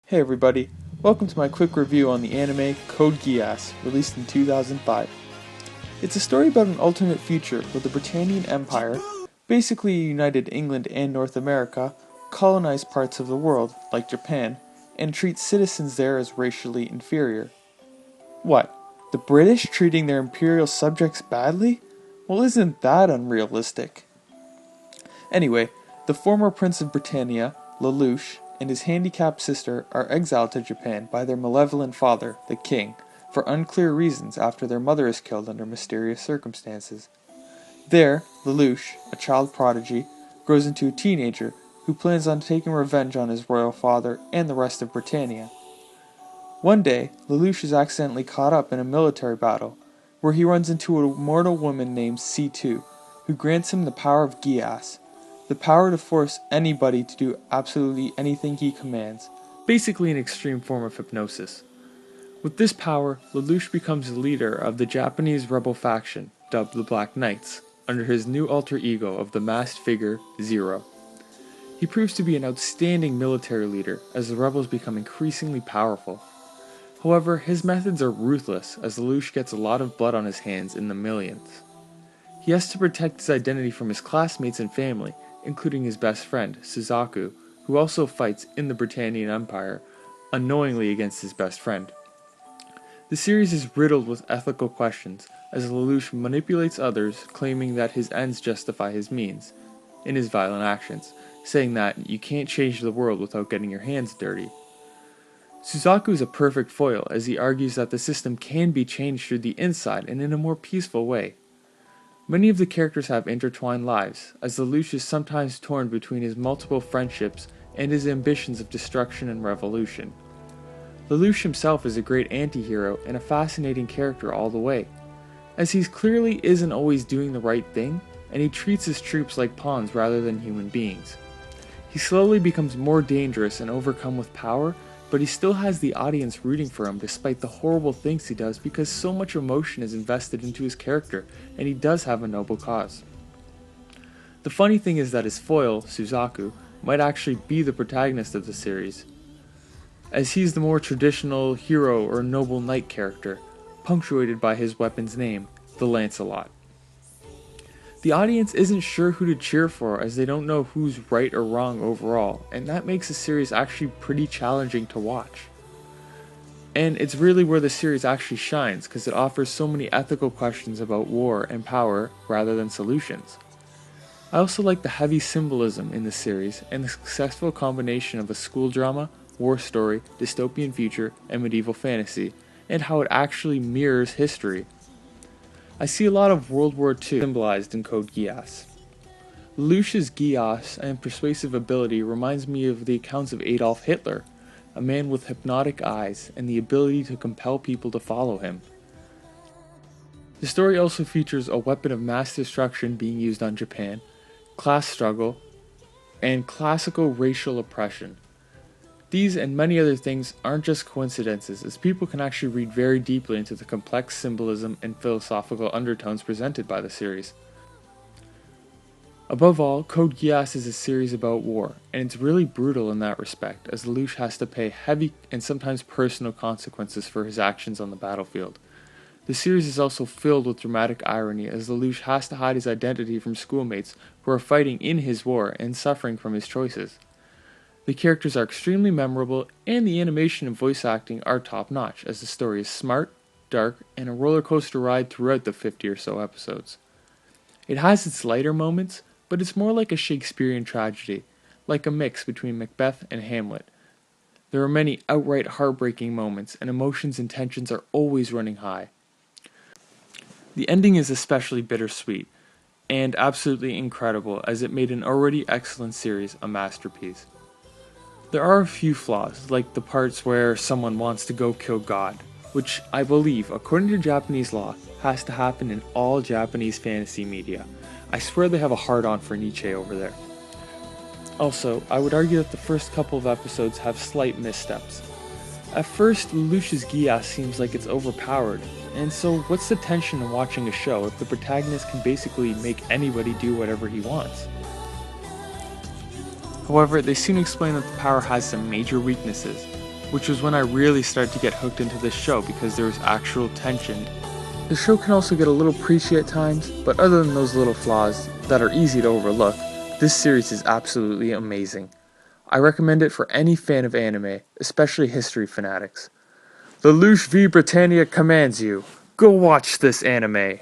Hey everybody, welcome to my quick review on the anime Code Geass, released in 2005. It's a story about an alternate future where the Britannian Empire, basically united England and North America, colonize parts of the world, like Japan, and treat citizens there as racially inferior. What? The British treating their imperial subjects badly? Well, isn't that unrealistic? Anyway, the former Prince of Britannia, Lelouch, and his handicapped sister are exiled to Japan by their malevolent father, the king, for unclear reasons after their mother is killed under mysterious circumstances. There, Lelouch, a child prodigy, grows into a teenager who plans on taking revenge on his royal father and the rest of Britannia. One day, Lelouch is accidentally caught up in a military battle, where he runs into a mortal woman named C2, who grants him the power of Geass, the power to force anybody to do absolutely anything he commands, basically an extreme form of hypnosis. With this power, Lelouch becomes the leader of the Japanese rebel faction, dubbed the Black Knights, under his new alter ego of the masked figure, Zero. He proves to be an outstanding military leader as the rebels become increasingly powerful. However, his methods are ruthless as Lelouch gets a lot of blood on his hands in the millions. He has to protect his identity from his classmates and family, including his best friend, Suzaku, who also fights in the Britannian Empire, unknowingly against his best friend. The series is riddled with ethical questions, as Lelouch manipulates others, claiming that his ends justify his means, in his violent actions, saying that you can't change the world without getting your hands dirty. Suzaku is a perfect foil, as he argues that the system can be changed through the inside and in a more peaceful way. Many of the characters have intertwined lives, as Lelouch is sometimes torn between his multiple friendships and his ambitions of destruction and revolution. Lelouch himself is a great anti-hero and a fascinating character all the way, as he clearly isn't always doing the right thing, and he treats his troops like pawns rather than human beings. He slowly becomes more dangerous and overcome with power, but he still has the audience rooting for him despite the horrible things he does because so much emotion is invested into his character, and he does have a noble cause. The funny thing is that his foil, Suzaku, might actually be the protagonist of the series, as he's the more traditional hero or noble knight character, punctuated by his weapon's name, the Lancelot. The audience isn't sure who to cheer for as they don't know who's right or wrong overall, and that makes the series actually pretty challenging to watch. And it's really where the series actually shines, because it offers so many ethical questions about war and power rather than solutions. I also like the heavy symbolism in the series and the successful combination of a school drama, war story, dystopian future, and medieval fantasy, and how it actually mirrors history. I see a lot of World War II symbolized in Code Geass. Lelouch's Geass and persuasive ability reminds me of the accounts of Adolf Hitler, a man with hypnotic eyes and the ability to compel people to follow him. The story also features a weapon of mass destruction being used on Japan, class struggle, and classical racial oppression. These and many other things aren't just coincidences, as people can actually read very deeply into the complex symbolism and philosophical undertones presented by the series. Above all, Code Geass is a series about war, and it's really brutal in that respect, as Lelouch has to pay heavy and sometimes personal consequences for his actions on the battlefield. The series is also filled with dramatic irony, as Lelouch has to hide his identity from schoolmates who are fighting in his war and suffering from his choices. The characters are extremely memorable, and the animation and voice acting are top-notch, as the story is smart, dark, and a roller coaster ride throughout the 50 or so episodes. It has its lighter moments, but it's more like a Shakespearean tragedy, like a mix between Macbeth and Hamlet. There are many outright heartbreaking moments, and emotions and tensions are always running high. The ending is especially bittersweet, and absolutely incredible, as it made an already excellent series a masterpiece. There are a few flaws, like the parts where someone wants to go kill God, which I believe, according to Japanese law, has to happen in all Japanese fantasy media. I swear they have a hard-on for Nietzsche over there. Also, I would argue that the first couple of episodes have slight missteps. At first, Lelouch's Geass seems like it's overpowered, and so what's the tension in watching a show if the protagonist can basically make anybody do whatever he wants? However, they soon explain that the power has some major weaknesses, which was when I really started to get hooked into this show because there was actual tension. The show can also get a little preachy at times, but other than those little flaws that are easy to overlook, this series is absolutely amazing. I recommend it for any fan of anime, especially history fanatics. The Lush v Britannia commands you. Go watch this anime!